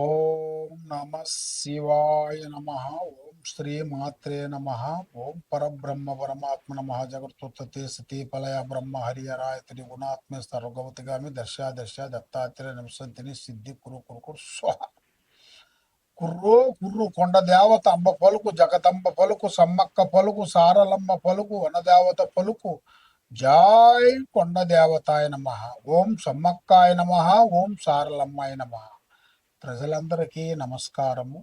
ఓం నమ శివాయ నమ. ఓం శ్రీ మాత్రే నమ. ఓం పరబ్రహ్మ పరమాత్మ నమ. జగత్తుత్పత్తి సతీ పలయ బ్రహ్మ హరియరాయ త్రిగుణాత్మ సర్వగవతిగామి దర్శ దర్శ దత్తాత్రేయ నింసంతిని సిద్ధి కురు కురు కురు స్వహ. కుర్రో కుర్రు కొండ దేవత అంబ పలుకు జగదంబ పలుకు సమ్మక్క పలుకు సారలమ్మ పలుకు వనదేవత పలుకు. జాయ్ కొండ దేవతాయ నమ. ఓం సమ్మక్కాయ నమ. ఓం సారలమ్మాయ నమ. ప్రజలందరికీ నమస్కారము.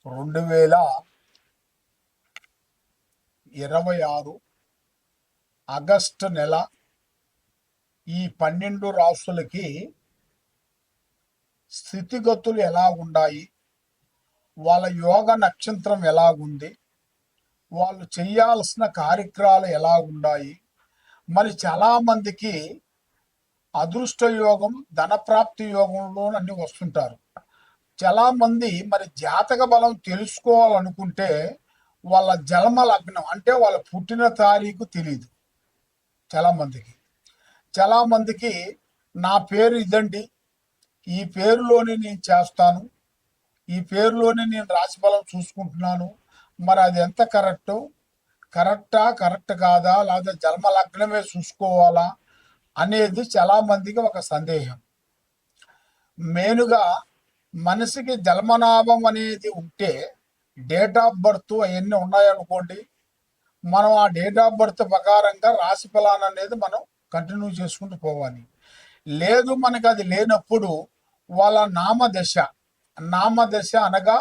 2026 ఆగస్టు నెల ఈ 12 రాసులకి స్థితిగతులు ఎలా ఉన్నాయి, వాళ్ళ యోగ నక్షత్రం ఎలాగుంది, వాళ్ళు చేయాల్సిన కార్యక్రమాలు ఎలా ఉన్నాయి. మరి చాలామందికి అదృష్ట యోగం ధనప్రాప్తి యోగంలో అన్ని వస్తుంటారు. చాలామంది మరి జాతక బలం తెలుసుకోవాలనుకుంటే వాళ్ళ జన్మ లగ్నం అంటే వాళ్ళ పుట్టిన తారీఖు తెలియదు. చాలామందికి నా పేరు ఇదండి, ఈ పేరులోనే నేను చేస్తాను, ఈ పేరులోనే నేను రాశి బలం చూసుకుంటున్నాను, మరి అది ఎంత కరెక్ట్ కాదా, లేదా జన్మ లగ్నమే చూసుకోవాలా అనేది చాలామందికి ఒక సందేహం. మెయిన్గా మనిషికి జన్మనాభం అనేది ఉంటే డేట్ ఆఫ్ బర్త్ అవన్నీ ఉన్నాయనుకోండి, మనం ఆ డేట్ ఆఫ్ బర్త్ ప్రకారంగా రాశి ఫలాన్ని అనేది మనం కంటిన్యూ చేసుకుంటూ పోవాలి. లేదు మనకి అది లేనప్పుడు వాళ్ళ నామదశ అనగా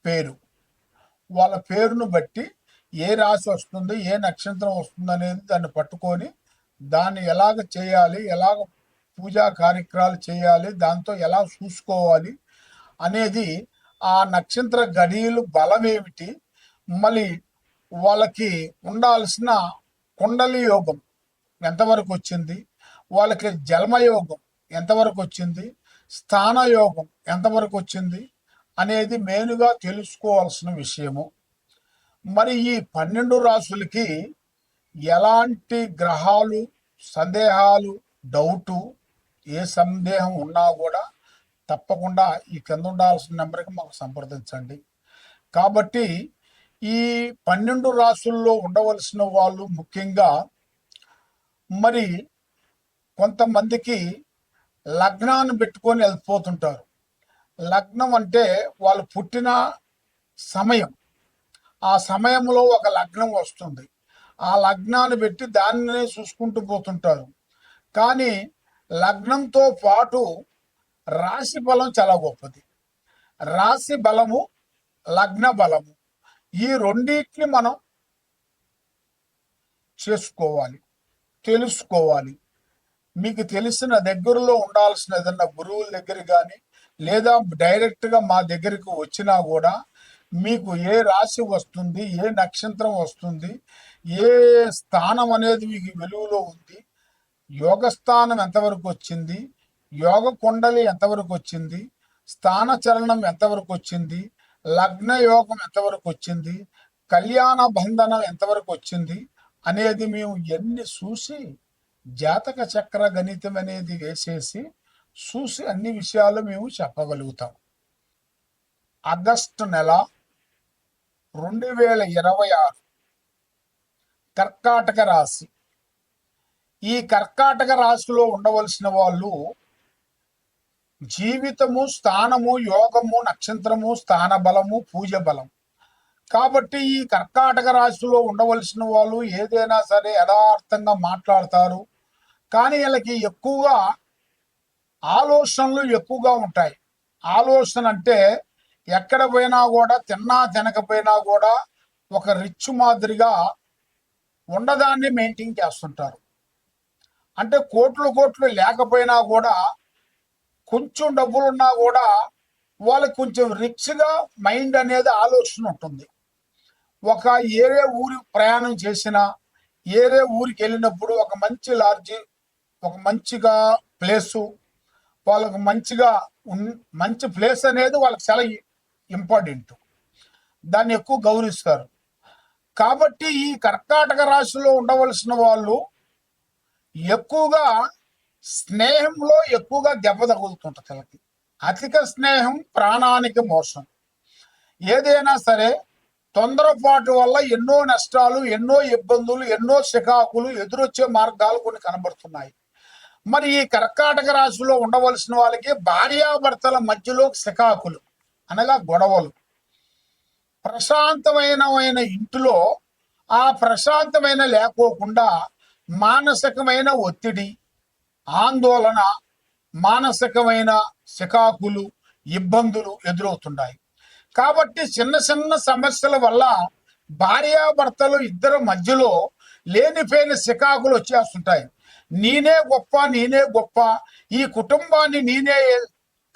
పేరు, వాళ్ళ పేరును బట్టి ఏ రాశి వస్తుంది, ఏ నక్షత్రం వస్తుంది అనేది దాన్ని పట్టుకొని దాన్ని ఎలాగ చేయాలి, ఎలాగ పూజా కార్యక్రమాలు చేయాలి, దాంతో ఎలా చూసుకోవాలి అనేది, ఆ నక్షత్ర గడియలు బలం ఏమిటి, మళ్ళీ వాళ్ళకి ఉండాల్సిన కుండలి యోగం ఎంతవరకు వచ్చింది, వాళ్ళకి జన్మయోగం ఎంతవరకు వచ్చింది, స్థాన యోగం ఎంతవరకు వచ్చింది అనేది మెయిన్గా తెలుసుకోవాల్సిన విషయము. మరి ఈ 12 రాసులకి ఎలాంటి గ్రహాలు సందేహాలు డౌటు ఏ సందేహం ఉన్నా కూడా తప్పకుండా ఈ కింద ఉండాల్సిన నెంబర్కి మాకు సంప్రదించండి. కాబట్టి ఈ 12 రాసుల్లో ఉండవలసిన వాళ్ళు ముఖ్యంగా మరి కొంతమందికి లగ్నాన్ని పెట్టుకొని వెళ్ళిపోతుంటారు. లగ్నం అంటే వాళ్ళు పుట్టిన సమయం, ఆ సమయంలో ఒక లగ్నం వస్తుంది, ఆ లగ్నాన్ని పెట్టి దాన్నే చూసుకుంటూ పోతుంటారు. కానీ లగ్నంతో పాటు రాశి బలం చాలా గొప్పది. రాశి బలము, లగ్న బలము, ఈ రెండింటిని మనం చేసుకోవాలి, తెలుసుకోవాలి. మీకు తెలిసిన దగ్గరలో ఉండాల్సిన ఏదన్నా గురువుల దగ్గర కానీ లేదా డైరెక్ట్గా మా దగ్గరికి వచ్చినా కూడా మీకు ఏ రాశి వస్తుంది, ఏ నక్షత్రం వస్తుంది, ఏ స్థానం అనేది మీకు వెలుగులో ఉంది, యోగ స్థానం ఎంతవరకు వచ్చింది, యోగ కుండలి ఎంతవరకు వచ్చింది, స్థాన చలనం ఎంతవరకు వచ్చింది, లగ్న యోగం ఎంతవరకు వచ్చింది, కళ్యాణ బంధనం ఎంతవరకు వచ్చింది అనేది మేము ఎన్ని చూసి జాతక చక్ర గణితం అనేది వేసేసి చూసి అన్ని విషయాలు మేము చెప్పగలుగుతాం. ఆగస్టు నెల 2026 కర్కాటక రాశి. ఈ కర్కాటక రాశిలో ఉండవలసిన వాళ్ళు జీవితము, స్థానము, యోగము, నక్షత్రము, స్థాన బలము, పూజ బలం. కాబట్టి ఈ కర్కాటక రాశిలో ఉండవలసిన వాళ్ళు ఏదైనా సరే యథార్థంగా మాట్లాడతారు. కానీ వీళ్ళకి ఎక్కువగా ఆలోచనలు ఎక్కువగా ఉంటాయి. ఆలోచన అంటే ఎక్కడ పోయినా కూడా, తిన్నా తినకపోయినా కూడా ఒక రిచ్ మాదిరిగా ఉండదాన్ని మెయింటైన్ చేస్తుంటారు. అంటే కోట్లు లేకపోయినా కూడా, కొంచెం డబ్బులున్నా కూడా వాళ్ళకి కొంచెం రిచ్గా మైండ్ అనేది ఆలోచన ఉంటుంది. ఒక ఏరే ఊరి ప్రయాణం చేసినా, ఏరే ఊరికి వెళ్ళినప్పుడు ఒక మంచి లాడ్జి, ఒక మంచిగా ప్లేసు, వాళ్ళకు మంచి ప్లేస్ అనేది వాళ్ళకి చాలా ఇంపార్టెంట్, దాన్ని ఎక్కువ గౌరవిస్తారు. కాబట్టి ఈ కర్కాటక రాశిలో ఉండవలసిన వాళ్ళు ఎక్కువగా స్నేహంలో ఎక్కువగా దెబ్బ తగులుతుంటుంది వాళ్ళకి. అధిక స్నేహం ప్రాణానికి మోసం. ఏదైనా సరే తొందరపాటు వల్ల ఎన్నో నష్టాలు, ఎన్నో ఇబ్బందులు, ఎన్నో చికాకులు ఎదురొచ్చే మార్గాలు కొన్ని కనబడుతున్నాయి. మరి ఈ కర్కాటక రాశిలో ఉండవలసిన వాళ్ళకి భార్యాభర్తల మధ్యలో చికాకులు అనగా గొడవలు, ప్రశాంతమైన ఇంటిలో ఆ ప్రశాంతమైన లేకోకుండా మానసికమైన ఒత్తిడి, ఆందోళన, మానసికమైన చికాకులు, ఇబ్బందులు ఎదురవుతున్నాయి. కాబట్టి చిన్న చిన్న సమస్యల వల్ల భార్యాభర్తలు ఇద్దరు మధ్యలో లేనిపోయిన చికాకులు వచ్చేస్తుంటాయి. నేనే గొప్ప, నేనే గొప్ప, ఈ కుటుంబాన్ని నేనే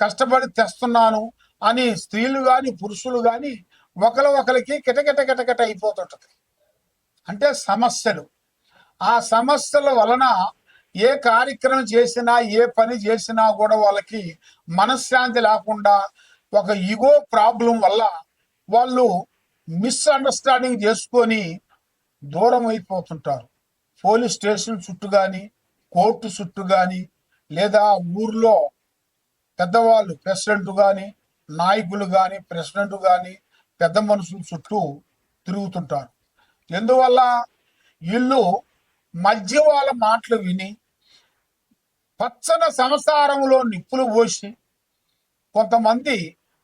కష్టపడి తెస్తున్నాను అని స్త్రీలు కానీ పురుషులు కానీ ఒకరికి కిటకిట కిటకిట అయిపోతుంటది. అంటే సమస్యలు. ఆ సమస్యల వలన ఏ కార్యక్రమం చేసినా, ఏ పని చేసినా కూడా వాళ్ళకి మనశ్శాంతి లేకుండా ఒక ఈగో ప్రాబ్లం వల్ల వాళ్ళు మిస్అండర్స్టాండింగ్ చేసుకొని దూరం అయిపోతుంటారు. పోలీస్ స్టేషన్ చుట్టూ కానీ, కోర్టు చుట్టూ కానీ, లేదా ఊర్లో పెద్దవాళ్ళు ప్రెసిడెంట్ కానీ, నాయకులు కానీ, ప్రెసిడెంట్ కానీ పెద్ద మనుషుల చుట్టూ తిరుగుతుంటారు. ఎందువల్ల వీళ్ళు మధ్య వాళ్ళ మాటలు విని పచ్చని సంసారంలో నిప్పులు పోసి కొంతమంది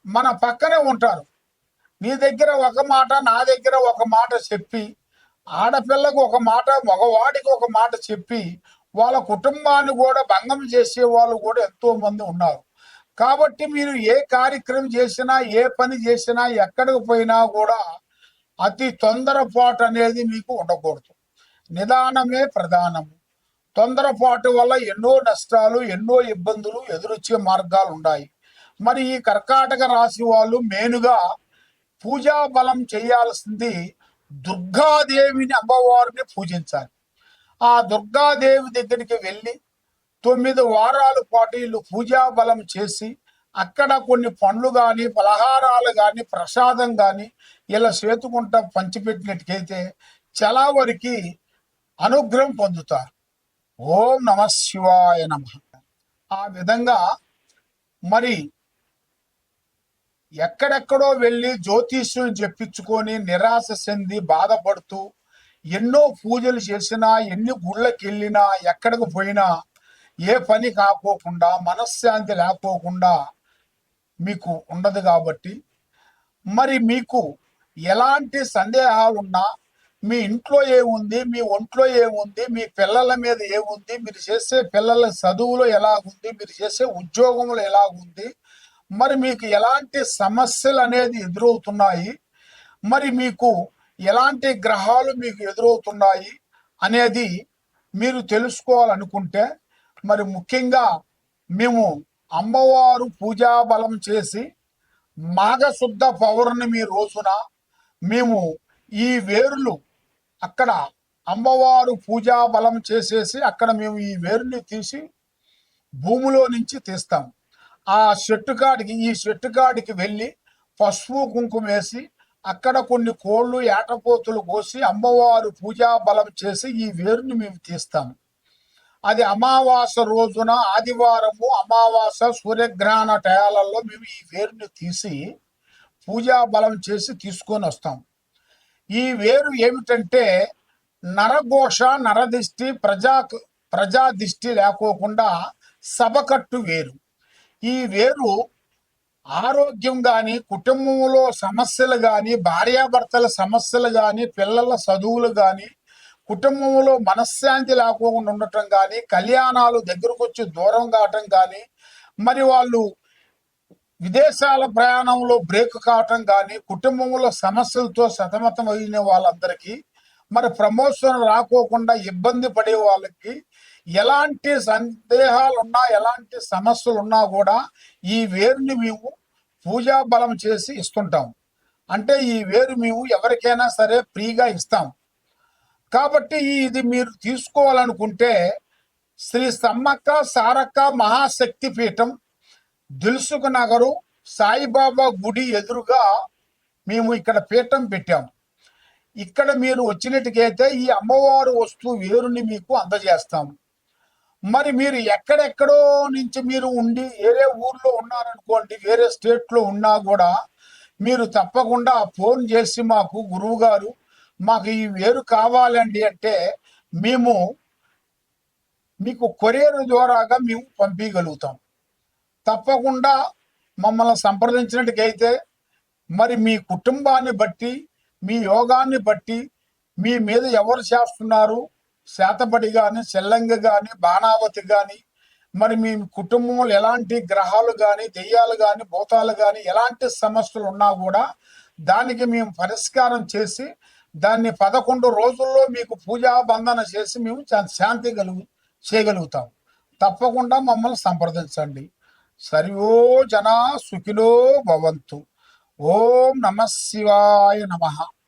మన పక్కనే ఉంటారు. నీ దగ్గర ఒక మాట, నా దగ్గర ఒక మాట చెప్పి, ఆడపిల్లకు ఒక మాట, మగవాడికి ఒక మాట చెప్పి వాళ్ళ కుటుంబాన్ని కూడా భంగం చేసే వాళ్ళు కూడా ఎంతో మంది ఉన్నారు. కాబట్టి మీరు ఏ కార్యక్రమం చేసినా, ఏ పని చేసినా, ఎక్కడికి పోయినా కూడా అతి తొందరపాటు అనేది మీకు ఉండకూడదు. నిదానమే ప్రధానము. తొందరపాటు వల్ల ఎన్నో నష్టాలు, ఎన్నో ఇబ్బందులు ఎదురొచ్చే మార్గాలు ఉన్నాయి. మరి ఈ కర్కాటక రాశి వాళ్ళు మెయిన్గా పూజా బలం చేయాల్సింది దుర్గాదేవిని, అమ్మవారిని పూజించాలి. ఆ దుర్గాదేవి దగ్గరికి వెళ్ళి 9 వారాల పాటు వీళ్ళు పూజా బలం చేసి అక్కడ కొన్ని పండ్లు కానీ, పలహారాలు కానీ, ప్రసాదం కానీ ఇలా చేతుకుంటా పంచిపెట్టినట్టుకైతే చాలా వరకు అనుగ్రహం పొందుతారు. ఓం నమ శివాయ నమ. ఆ విధంగా మరి ఎక్కడెక్కడో వెళ్ళి జ్యోతిష్యం చెప్పించుకొని నిరాశ చెంది బాధపడుతూ ఎన్నో పూజలు చేసినా, ఎన్ని గుళ్ళకి వెళ్ళినా, ఎక్కడికి పోయినా ఏ పని కాకోకుండా, మనశ్శాంతి లేకోకుండా మీకు ఉండదు. కాబట్టి మరి మీకు ఎలాంటి సందేహాలున్నా, మీ ఇంట్లో ఏముంది, మీ ఒంట్లో ఏముంది, మీ పిల్లల మీద ఏముంది, మీరు చేసే పిల్లల చదువులో ఎలాగుంది, మీరు చేసే ఉద్యోగంలో ఎలాగుంది, మరి మీకు ఎలాంటి సమస్యలు అనేది ఎదురవుతున్నాయి, మరి మీకు ఎలాంటి గ్రహాలు మీకు ఎదురవుతున్నాయి అనేది మీరు తెలుసుకోవాలనుకుంటే మరి ముఖ్యంగా మేము అమ్మవారు పూజా బలం చేసి మాఘశుద్ధ పౌర్ణమి రోజున మేము ఈ వేరులు అక్కడ అమ్మవారు పూజా బలం చేసేసి అక్కడ మేము ఈ వేరుని తీసి భూమిలో నుంచి తీస్తాం. ఆ ఈ చెట్టు కాడికి వెళ్ళి పసుపు కుంకుమ వేసి అక్కడ కొన్ని కోళ్ళు, ఏటపోతులు కోసి అమ్మవారు పూజా బలం చేసి ఈ వేరుని మేము తీస్తాము. అది అమావాస రోజున, ఆదివారము అమావాస సూర్యగ్రహణ టయాలలో మేము ఈ వేరుని తీసి పూజా బలం చేసి తీసుకొని వస్తాం. ఈ వేరు ఏమిటంటే నరఘోష, నరదిష్టి, ప్రజా దిష్టి లేకోకుండా సభకట్టు వేరు. ఈ వేరు ఆరోగ్యం కానీ, కుటుంబంలో సమస్యలు కానీ, భార్యాభర్తల సమస్యలు కానీ, పిల్లల చదువులు కానీ, కుటుంబంలో మనశ్శాంతి లేకుండా ఉండటం కానీ, కళ్యాణాలు దగ్గరకు వచ్చి దూరం కావటం కానీ, మరి వాళ్ళు విదేశాల ప్రయాణంలో బ్రేక్ కావటం కానీ, కుటుంబంలో సమస్యలతో సతమతం అయిన వాళ్ళందరికీ, మరి ప్రమోషన్ రాకోకుండా ఇబ్బంది పడే వాళ్ళకి ఎలాంటి సందేహాలు ఉన్నా, ఎలాంటి సమస్యలు ఉన్నా కూడా ఈ వేరుని మేము పూజా బలం చేసి ఇస్తుంటాం. అంటే ఈ వేరు మేము ఎవరికైనా సరే ఫ్రీగా ఇస్తాం. కాబట్టి ఇది మీరు తీసుకోవాలనుకుంటే శ్రీ సమ్మక్క సారక్క మహాశక్తి పీఠం, దిల్సుఖ్ నగరు, సాయిబాబా గుడి ఎదురుగా మేము ఇక్కడ పీఠం పెట్టాము. ఇక్కడ మీరు వచ్చినట్టుకైతే ఈ అమ్మవారు వస్తువు వేరుని మీకు అందజేస్తాము. మరి మీరు ఎక్కడెక్కడో నుంచి మీరు ఉండి వేరే ఊర్లో ఉన్నారనుకోండి, వేరే స్టేట్లో ఉన్నా కూడా మీరు తప్పకుండా ఫోన్ చేసి మాకు గురువు గారు మాకు ఈ వేరు కావాలండి అంటే మేము మీకు కొరియర్ ద్వారాగా మేము పంపించగలుగుతాం. తప్పకుండా మమ్మల్ని సంప్రదించినట్టుకైతే మరి మీ కుటుంబాన్ని బట్టి, మీ యోగాన్ని బట్టి, మీ మీద ఎవరు చేస్తున్నారు, శాతపడి కానీ, చెల్లంగి కానీ, బాణావతి కానీ, మరి మీ కుటుంబంలో ఎలాంటి గ్రహాలు కానీ, దెయ్యాలు కానీ, భూతాలు కానీ ఎలాంటి సమస్యలు ఉన్నా కూడా దానికి మేము పరిష్కారం చేసి దాన్ని 11 రోజుల్లో మీకు పూజా బంధన చేసి మేము శాంతి చేయగలుగుతాం. తప్పకుండా మమ్మల్ని సంప్రదించండి. సర్వో జనా సుఖినో భవంతు. ఓం నమ శివాయ నమః.